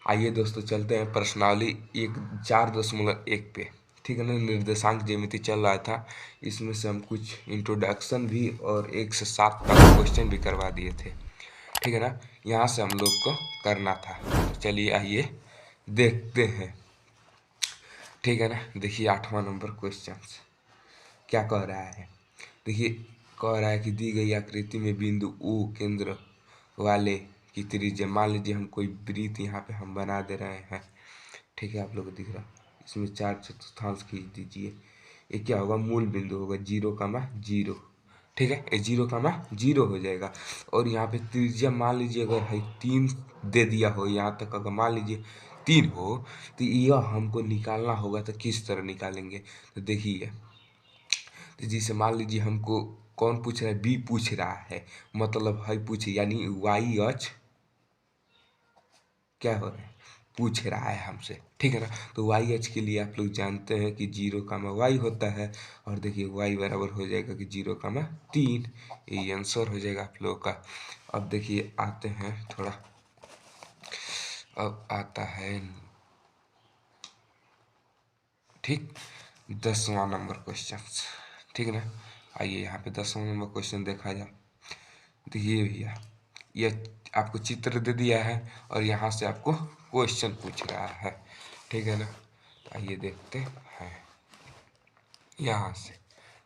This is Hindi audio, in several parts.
आइए दोस्तों चलते हैं प्रश्नावली 4.1 पे। ठीक है ना, निर्देशांक ज्यामिति चल रहा था, इसमें से हम कुछ इंट्रोडक्शन भी और 1 से 7 तक क्वेश्चन भी करवा दिए थे। ठीक है ना, यहाँ से हम लोग को करना था, तो चलिए आइए देखते हैं। ठीक है ना, देखिए 8वां नंबर क्वेश्चन क्या कह रहा है। देखिए कह रहा है कि दी गई आकृति में बिंदु ओ केंद्र वाले की त्रिज्या, मान लीजिए हम कोई वृत्त यहाँ पे हम बना दे रहे हैं। ठीक है, आप लोग को दिख रहा है, इसमें 4 चतुर्थांश खींच दीजिए। ये क्या होगा, मूल बिंदु होगा 0,0। ठीक है, ये 0,0 हो जाएगा। और यहाँ पे त्रिज्या मान लीजिए अगर है 3 दे दिया हो, यहाँ तक अगर मान लीजिए 3 हो, तो यह हमको निकालना होगा। तो किस तरह निकालेंगे, तो देखिए, तो जिसे मान लीजिए हमको कौन पूछ रहा है, बी पूछ रहा है, मतलब है पूछे, यानी वाई अक्ष क्या हो रहा है, पूछ रहा है हमसे। ठीक है ना, तो वाई अक्ष के लिए आप लोग जानते हैं कि 0,y होता है। और देखिए y बराबर हो जाएगा कि 0,3। ये आंसर हो जाएगा आप लोगों का। अब देखिए आते हैं थोड़ा, अब आता है ठीक 10वां नंबर क्वेश्चन। ठीक है ना, आइए यहाँ पे 10वां नंबर क्वेश्चन देखा जाए। तो ये भैया, ये आपको चित्र दे दिया है और यहाँ से आपको क्वेश्चन पूछ रहा है। ठीक है ना, तो आइए देखते हैं यहाँ से।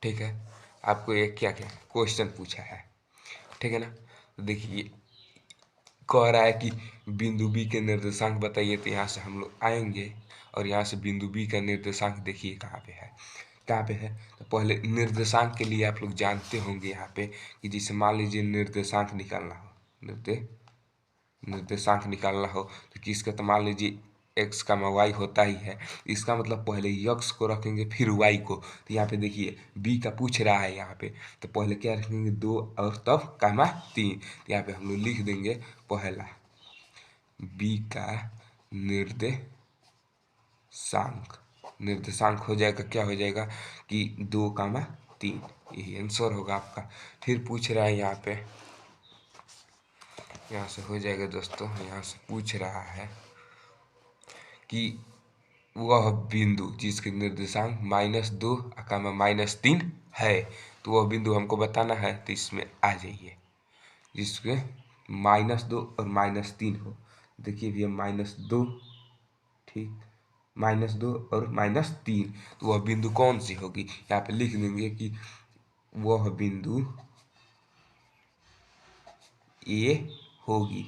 ठीक है, आपको ये क्या क्या क्वेश्चन पूछा है। ठीक है ना, तो देखिए कह रहा है कि बिंदु बी के निर्देशांक बताइए। तो यहाँ से हम लोग आएंगे और यहाँ से बिंदु बी का निर्देशांक देखिए कहाँ पे है, कहाँ पे है। तो पहले निर्देशांक के लिए आप लोग जानते होंगे यहाँ पे कि जैसे मान लीजिए निर्देशांक निकालना हो, निर्देशांक निकालना हो तो किसका, तो मान लीजिए एक्स का वाई होता ही है। इसका मतलब पहले यक्स को रखेंगे फिर वाई को। तो यहाँ पे देखिए बी का पूछ रहा है यहाँ पे, तो पहले क्या रखेंगे, 2 और तब कामा 3। तो यहाँ पे हम लोग लिख देंगे पहला बी का निर्देशांक हो जाएगा, क्या हो जाएगा कि 2,3। यही आंसर होगा आपका। फिर पूछ रहा है यहाँ पे, यहाँ से हो जाएगा दोस्तों, यहाँ से पूछ रहा है कि वह बिंदु जिसके निर्देशांक -2 -3 है, तो वह बिंदु हमको बताना है। तो इसमें आ जाइए, जिसके -2 और -3 हो। देखिए भैया -2, ठीक, -2 और -3, तो वह बिंदु कौन सी होगी, यहाँ पे लिख देंगे कि वह बिंदु ए होगी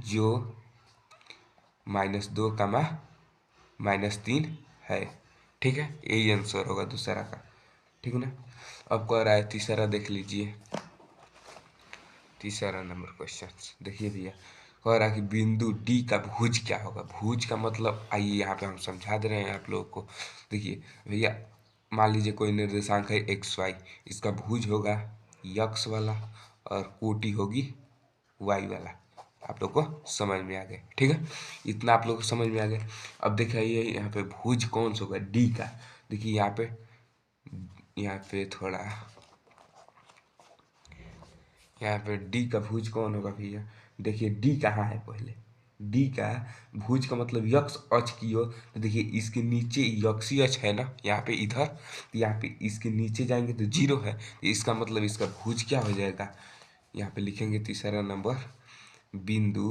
जो -2, -3 है। ठीक है, यही आंसर होगा दूसरा का। ठीक है ना, अब कह रहा है तीसरा, देख लीजिए तीसरा नंबर क्वेश्चन। देखिए भैया कह रहा है कि बिंदु डी का भुज क्या होगा। भुज का मतलब आइए यहाँ पे हम समझा दे रहे हैं आप लोगों को। देखिए भैया, मान लीजिए कोई निर्देशांक है एक्स वाई, इसका भुज होगा यक्स वाला और कोटि होगी वाई वाला। आप लोग को समझ में आ गया, ठीक है, इतना आप लोग को समझ में आ गया। अब देखिए यहाँ पे भुज कौन सा होगा, डी का। देखिए यहाँ पे थोड़ा, यहाँ पे डी का भुज कौन होगा भैया। देखिए डी कहाँ है, पहले डी का भुज का मतलब यक्स अक्ष की ओर। तो देखिए इसके नीचे यक्षी अक्ष है ना, यहाँ पे इधर, तो यहाँ पे इसके नीचे जाएंगे तो 0 है। तो इसका मतलब इसका भुज क्या हो जाएगा, यहाँ पे लिखेंगे तीसरा नंबर, बिंदु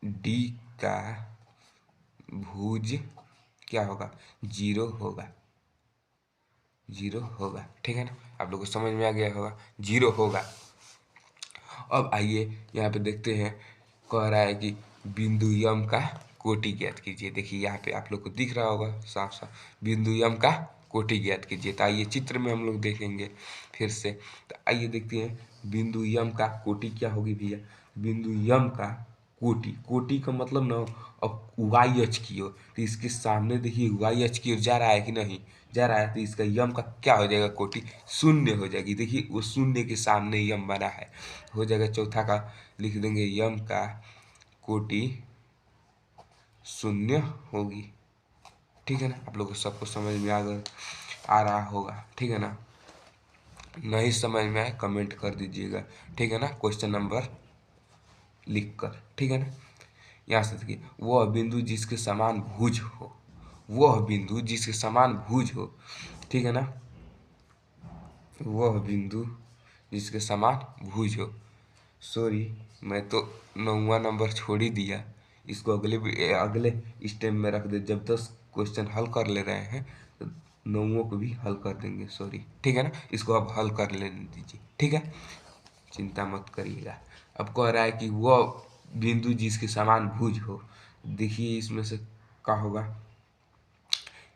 डी का भुज क्या होगा, 0 होगा, 0 होगा। ठीक है ना, आप लोग को समझ में आ गया होगा, 0 होगा। अब आइए यहाँ पे देखते हैं, कह रहा है कि बिंदु यम का कोटि ज्ञात कीजिए। देखिए यहाँ पे आप लोग को दिख रहा होगा साफ साफ, बिंदु यम का कोटि ज्ञात कीजिए। तो आइए चित्र में हम लोग देखेंगे फिर से। तो आइए देखते हैं बिंदु यम का कोटि क्या होगी भैया। बिंदु यम का कोटि, कोटि का मतलब ना, अब वाई अक्ष की ओर, तो इसके सामने देखिए वाई अक्ष की ओर जा रहा है कि नहीं जा रहा है, तो इसका यम का क्या हो जाएगा, कोटि शून्य हो जाएगी। देखिए वो शून्य के सामने यम बना है, हो जाएगा चौथा का, लिख देंगे यम का कोटि शून्य होगी। ठीक है ना, आप लोगों को सबको समझ में आ रहा होगा। ठीक है ना, नहीं समझ में आए कमेंट कर दीजिएगा। ठीक है ना, क्वेश्चन नंबर लिख कर। ठीक है ना, यहाँ से देखिए वह बिंदु जिसके समान भुज हो, वह बिंदु जिसके समान भुज हो, ठीक है ना, वह बिंदु जिसके समान भुज हो। सॉरी, मैं तो 9वां नंबर छोड़ ही दिया, इसको अगले स्टेप में रख दे। जब 10 क्वेश्चन हल कर ले रहे हैं तो 9वां को भी हल कर देंगे। सॉरी, ठीक है ना, इसको अब हल कर लेने दीजिए, ठीक है, चिंता मत करिएगा। अब कह रहा है कि वह बिंदु जिसके समान भुज हो। देखिए इसमें से क्या होगा,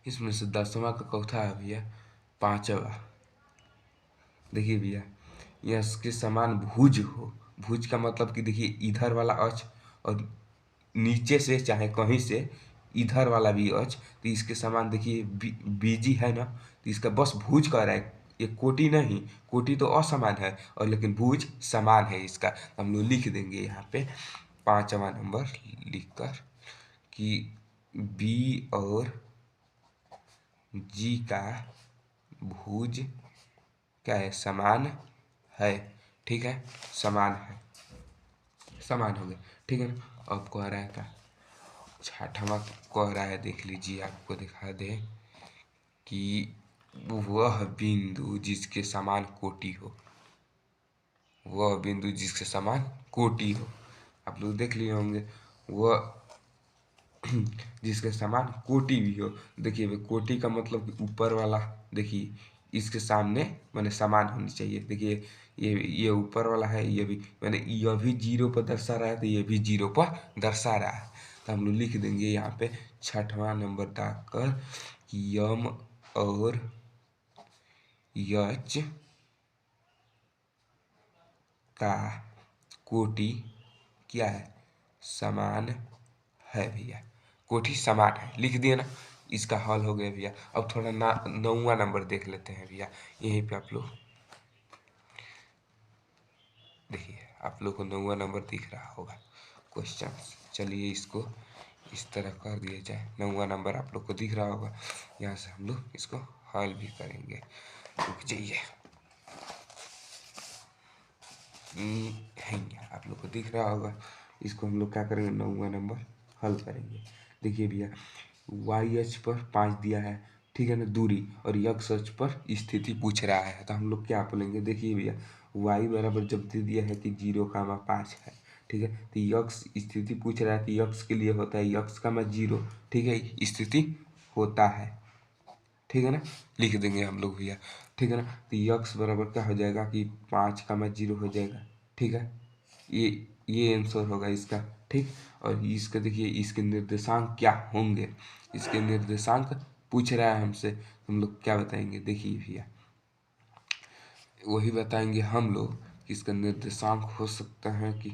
इसमें से 10वां का चौथा है भैया, 5वां। देखिए भैया, यह इसके समान भुज हो। भुज का मतलब कि देखिए इधर वाला अक्ष और नीचे से चाहे कहीं से इधर वाला भी अक्ष, तो इसके समान देखिए बीजी है ना, तो इसका बस भुज कह रहा है, ये कोटि नहीं, कोटि तो असमान है और लेकिन भुज समान है इसका। हम लोग लिख देंगे यहाँ पे 5वां नंबर लिखकर कि बी और जी का भुज क्या है, समान है, ठीक है, समान है, समान हो गया, ठीक है ना। अब कह रहा है क्या, 6वां कह रहा है, देख लीजिए, आपको दिखा दे कि वह बिंदु जिसके समान कोटि हो, वह बिंदु जिसके समान कोटि हो। आप लोग देख लिए होंगे, वह जिसके समान कोटि भी हो। देखिए कोटि का मतलब ऊपर वाला, देखिए इसके सामने माने समान होनी चाहिए। देखिए ये ऊपर वाला है, ये भी माने यह भी 0 पर दर्शा रहा है तो ये भी 0 पर दर्शा रहा है। तो हम लोग लिख देंगे यहाँ पे 6वां नंबर दाग कर कि यम और यच का कोटि क्या है, समान है भैया, कोटि समान है, लिख दिए ना, इसका हल हो गया भैया। अब थोड़ा 9वां नंबर देख लेते हैं भैया। यहीं पे आप लोग देखिए, आप लोग को 9वां नंबर दिख रहा होगा क्वेश्चन। चलिए इसको इस तरह कर दिया जाए, 9वां नंबर आप लोग को दिख रहा होगा। यहाँ से हम लोग इसको हल भी करेंगे, रुक जाइए। है, आप लोग को दिख रहा होगा, इसको हम लोग क्या करेंगे, 9वां नंबर हल करेंगे। देखिए भैया, वाई अक्ष पर 5 दिया है, ठीक है ना, दूरी, और एक्स अक्ष पर स्थिति पूछ रहा है, तो हम लोग क्या बोलेंगे। देखिए भैया, वाई बराबर जब दे दिया है कि 0,5 है, ठीक है, तो यक्स स्थिति पूछ रहा है तो यक्स के लिए होता है यक्स का 0, ठीक है, स्थिति होता है, ठीक है ना, लिख देंगे हम लोग भैया, ठीक है ना। तो यक्स बराबर क्या हो जाएगा कि 5,0 हो जाएगा, ठीक है, ये आंसर होगा इसका, ठीक। और इसका देखिए, इसके निर्देशांक क्या होंगे, इसके निर्देशांक पूछ रहा है हमसे, हम लोग क्या बताएंगे। देखिए भैया, वही बताएंगे हम लोग कि इसका निर्देशांक हो सकता है कि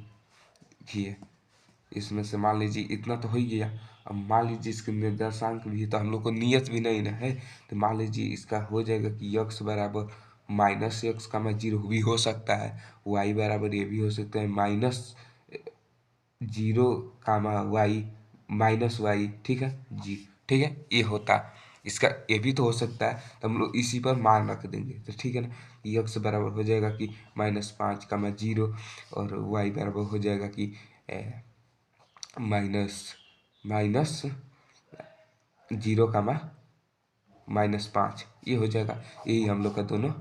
ये इसमें से मान लीजिए इतना तो हो ही गया। अब मान लीजिए इसके निर्देशांक भी, तो हम लोग को नियत भी नहीं ना है, तो मान लीजिए इसका हो जाएगा कि यक्स बराबर -x,0 भी हो सकता है, वाई बराबर ये भी हो सकता है -0, -y, ठीक है जी, ठीक है, ये होता, इसका ये भी तो हो सकता है, तो हम लोग इसी पर मान रख देंगे, तो ठीक है ना। यक्स बराबर हो जाएगा कि -5,0 और वाई बराबर हो जाएगा कि माइनस 0,-5, ये हो जाएगा। यही हम लोग का दोनों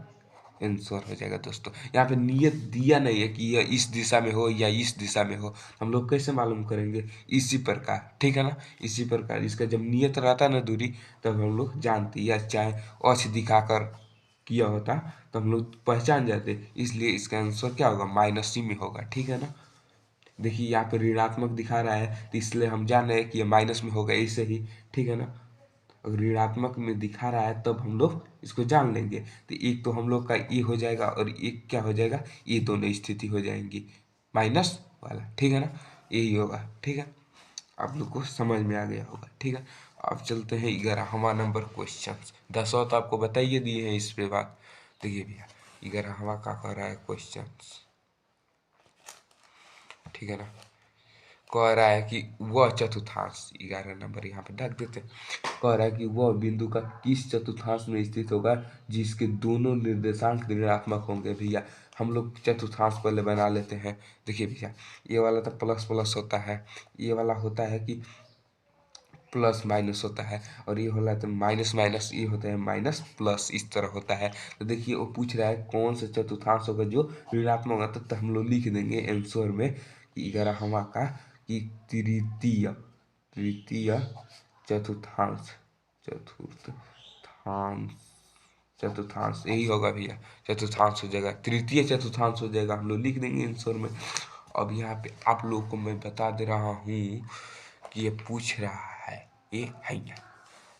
आंसर हो जाएगा दोस्तों। यहाँ पे नियत दिया नहीं है कि यह इस दिशा में हो या इस दिशा में हो, हम लोग कैसे मालूम करेंगे, इसी प्रकार, ठीक है ना, इसी प्रकार इसका जब नियत रहता ना दूरी, तब हम लोग जानते, या चाहे अक्ष दिखाकर किया होता तो हम लोग पहचान जाते, इसलिए इसका आंसर क्या होगा, -c में होगा, ठीक है ना। देखिए यहाँ पे ऋणात्मक दिखा रहा है, तो इसलिए हम जान रहे हैं कि ये माइनस में होगा, ऐसे ही, ठीक है ना। अगर ऋणात्मक में दिखा रहा है तब हम लोग इसको जान लेंगे, तो एक तो हम लोग का ये हो जाएगा और एक क्या हो जाएगा, ये दोनों स्थिति हो जाएंगी माइनस वाला, ठीक है ना, यही होगा, ठीक है। आप लोग को समझ में आ गया होगा, ठीक है। अब चलते हैं 11वां नंबर क्वेश्चन। 10वां तो आपको बताइए दिए हैं, इस पे बात। देखिए भैया, 11वां का कह रहा है क्वेश्चन, ठीक है ना। कह रहा है कि वह चतुर्थांश 11 नंबर यहाँ पे ढक देते हैं। कह रहा है कि वह बिंदु का किस चतुर्थांश में स्थित होगा जिसके दोनों निर्देशांक ऋणात्मक होंगे। भैया हम लोग चतुर्थांश पहले बना लेते हैं। देखिए भैया ये वाला तो प्लस प्लस होता है, ये वाला होता है कि प्लस माइनस होता है, और ये होला तो माइनस माइनस, ये होता है माइनस प्लस, इस तरह होता है। तो देखिए वो पूछ रहा है कौन सा चतुर्थांश होगा जो ऋणात्मक होगा, तो हम लोग लिख देंगे आंसर में कि 11वां का कि तृतीय तृतीय चतुर्थांश चतुर्थांश चतुर्थांश यही होगा भैया, चतुर्थांश हो जाएगा, तृतीय चतुर्थांश हो जाएगा, हम लोग लिख देंगे आंसर में। अब यहाँ पे आप लोगों को मैं बता दे रहा हूँ कि ये पूछ रहा है ये है यहाँ।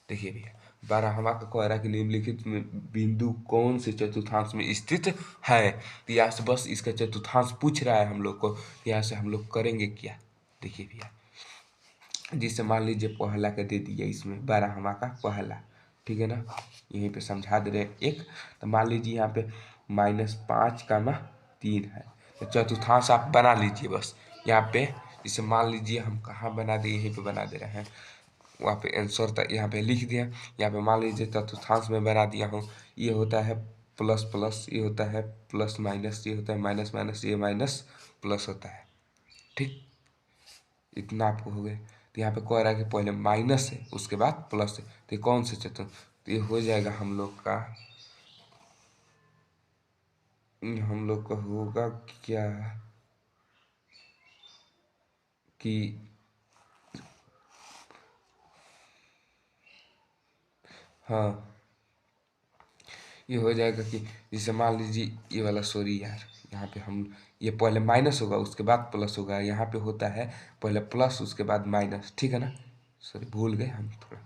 देखिए भैया 12वां का कह रहा है कि निम्नलिखित में बिंदु कौन से चतुर्थांश में स्थित है। तो यहाँ से बस इसका चतुर्थांश पूछ रहा है हम लोग को, यहाँ से हम लोग करेंगे क्या। देखिए भैया जिससे मान लीजिए पहला का दे दिया इसमें 12वां का पहला, ठीक है ना, यहीं पे समझा दे रहे हैं एक। तो मान लीजिए यहाँ पे -5, 3 है, तो चतुर्थांश आप बना लीजिए बस यहाँ पे। इसे मान लीजिए हम कहाँ बना दिए, यहीं पे बना दे रहे हैं, वहाँ पे आंसर था यहाँ पे लिख दिया। यहाँ पे मान लीजिए चतुर्थांश में बना दिया हूँ, ये होता है प्लस प्लस, ये होता है प्लस माइनस, ये होता है माइनस माइनस, ये माइनस प्लस होता है, ठीक, इतना आपको हो गया। तो यहाँ पे कह रहा है कि पहले माइनस है उसके बाद प्लस है, तो ये कौन से चतुर्थ, तो ये हो जाएगा हम लोग का होगा क्या कि हाँ ये हो जाएगा कि जैसे मान लीजिए ये वाला, सॉरी यार, यहाँ पे हम ये पहले माइनस होगा उसके बाद प्लस होगा, यहाँ पे होता है पहले प्लस उसके बाद माइनस, ठीक है ना, सॉरी भूल गए हम थोड़ा,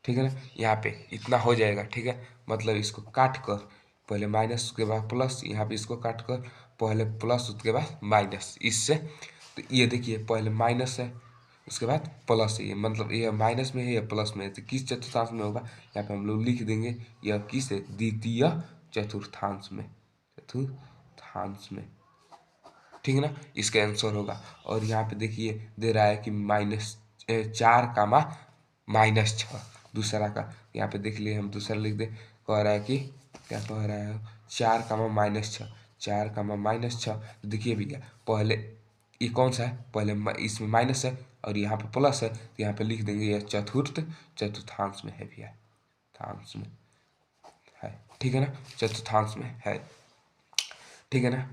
ठीक है ना, यहाँ पे इतना हो जाएगा, ठीक है। मतलब इसको काट कर पहले माइनस उसके बाद प्लस, यहाँ पे इसको काट कर पहले प्लस उसके बाद माइनस, इससे तो ये देखिए पहले माइनस है उसके बाद प्लस है, ये मतलब ये माइनस में है या प्लस में है, तो किस चतुर्थांश में होगा, यहाँ पे हम लोग लिख देंगे यह किस है, द्वितीय चतुर्थांश में, चतुर्थांश में, ठीक है ना, इसका आंसर होगा। और यहाँ पे देखिए दे रहा है कि -4, -6 दूसरा का, यहाँ पे देख लिए हम दूसरा लिख दे, कह रहा है कि क्या कह रहा है 4, -6 देखिए भैया पहले ये कौन सा है, पहले इसमें माइनस है और यहाँ पे प्लस है, तो यहाँ पे लिख देंगे यह चतुर्थांश में है भैया, चतुर्थांश में है, ठीक है ना, चतुर्थांश में है, ठीक है ना,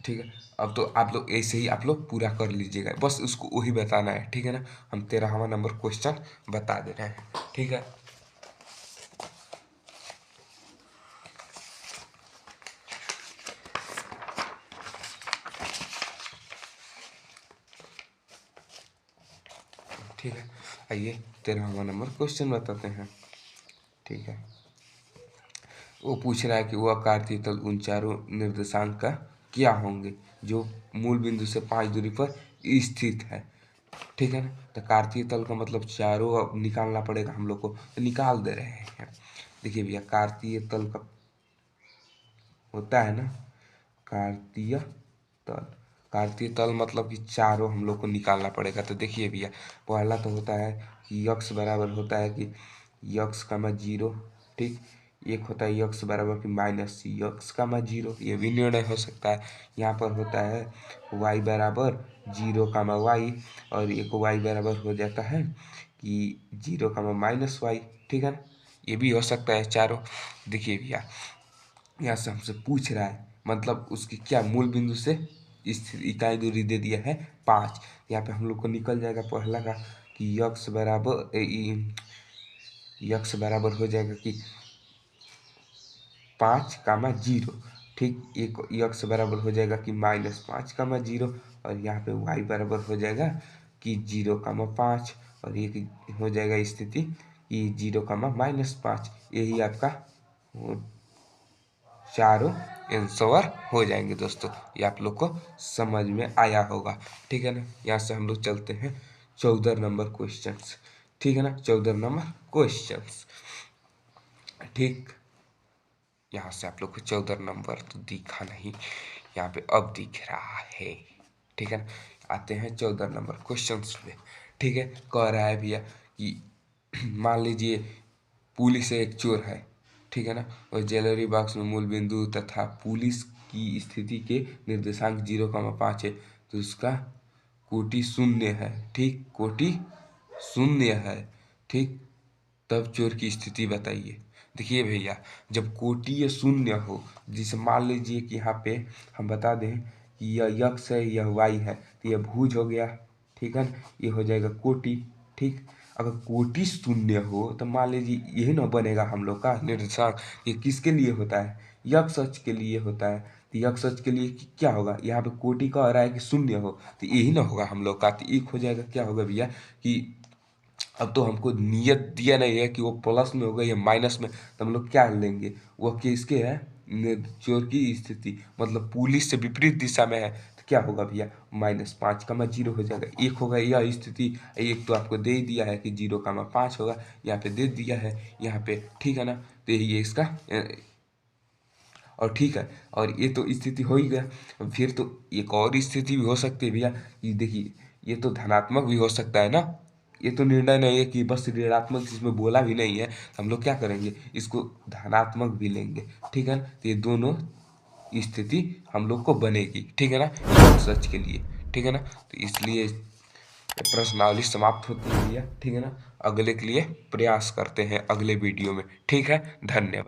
ठीक है। अब तो आप लोग ऐसे ही आप लोग पूरा कर लीजिएगा, बस उसको वही बताना है, ठीक है ना। हम 13वां नंबर क्वेश्चन बता दे रहे हैं, ठीक है। ठीक है आइए 13वां नंबर क्वेश्चन बताते हैं, ठीक है। वो पूछ रहा है कि वह कार्तीय तल उन चारों निर्देशांक का क्या होंगे जो मूल बिंदु से 5 दूरी पर स्थित है, ठीक है ना। तो कार्तीय तल का मतलब चारों अब निकालना पड़ेगा हम लोग को, तो निकाल दे रहे हैं। देखिए भैया कार्तीय तल का होता है ना, कार्तीय तल, कार्तीय तल मतलब कि चारों हम लोग को निकालना पड़ेगा। तो देखिए भैया पहला तो होता है कि यक्स बराबर होता है कि यक्स का मा 0, ठीक, एक होता है यक्स बराबर कि माइनस यक्स का मा 0, ये भी निर्णय हो सकता है। यहाँ पर होता है वाई बराबर 0 का मा वाई, और एक वाई बराबर हो जाता है कि 0 का मा माइनस वाई, ठीक है ना, ये भी हो सकता है चारों। देखिए भैया यहाँ से हमसे पूछ रहा है मतलब उसकी क्या मूल बिंदु से स्थित इकाई दूरी दे दिया है 5। यहाँ पे हम लोग को निकल जाएगा पहला का कि यक्स बराबर हो जाएगा कि 5, 0, ठीक, एक यक्स बराबर हो जाएगा कि -5, 0, और यहाँ पे वाई बराबर हो जाएगा कि 0, 5, और एक हो जाएगा स्थिति कि 0, -5, यही आपका चारों आंसर हो जाएंगे दोस्तों। ये आप लोग को समझ में आया होगा, ठीक है ना। यहाँ से हम लोग चलते हैं 14 नंबर क्वेश्चंस, ठीक है ना, 14 नंबर क्वेश्चंस, ठीक। यहाँ से आप लोग को 14 नंबर तो दिखा नहीं, यहाँ पे अब दिख रहा है, ठीक है ना। आते हैं 14 नंबर क्वेश्चन पे। ठीक है, कह रहा है भैया कि मान लीजिए पुलिस एक चोर है, ठीक है ना, और ज्वेलरी बॉक्स में मूल बिंदु तथा पुलिस की स्थिति के निर्देशांक 0,5 है, तो उसका कोटि शून्य है। ठीक, कोटि शून्य है। ठीक, तब चोर की स्थिति बताइए। देखिए भैया, जब कोटि ये शून्य हो, जिसे मान लीजिए कि यहाँ पे हम बता दें कि यह यक्स है, यह वाई है, तो यह भुज हो गया। ठीक है ना, ये हो जाएगा कोटि। ठीक, अगर कोटि शून्य हो तो मान लीजिए यही ना बनेगा हम लोग का निर्देशांक। ये किसके लिए होता है? यक्स अक्ष के लिए होता है। तो यक्स अक्ष के लिए क्या होगा? यहाँ पे कोटि कह रहा है कि शून्य हो, तो यही ना होगा हम लोग का। तो एक हो जाएगा, क्या होगा भैया कि अब तो हमको नियत दिया नहीं है कि वो प्लस में होगा या माइनस में, तो हम लोग क्या लेंगे? वह किसके है? चोर की स्थिति, मतलब पुलिस से विपरीत दिशा में है, तो क्या होगा भैया? -5,0 हो जाएगा। एक होगा यह स्थिति, एक तो आपको दे ही दिया है कि 0,5 होगा, यहाँ पे दे दिया है यहाँ पे। ठीक है ना, तो यही है इसका और ठीक है, और ये तो स्थिति हो ही गया। फिर तो एक और स्थिति भी हो सकती है भैया, ये देखिए ये तो धनात्मक भी हो सकता है ना। ये तो निर्णय नहीं है कि बस ऋणात्मक, इसमें बोला भी नहीं है, तो हम लोग क्या करेंगे, इसको धनात्मक भी लेंगे। ठीक है ना, तो ये दोनों स्थिति हम लोग को बनेगी। ठीक है ना, सच के लिए। ठीक है ना, तो इसलिए प्रश्नावली समाप्त होती है भैया। ठीक है ना, अगले के लिए प्रयास करते हैं अगले वीडियो में। ठीक है, धन्यवाद।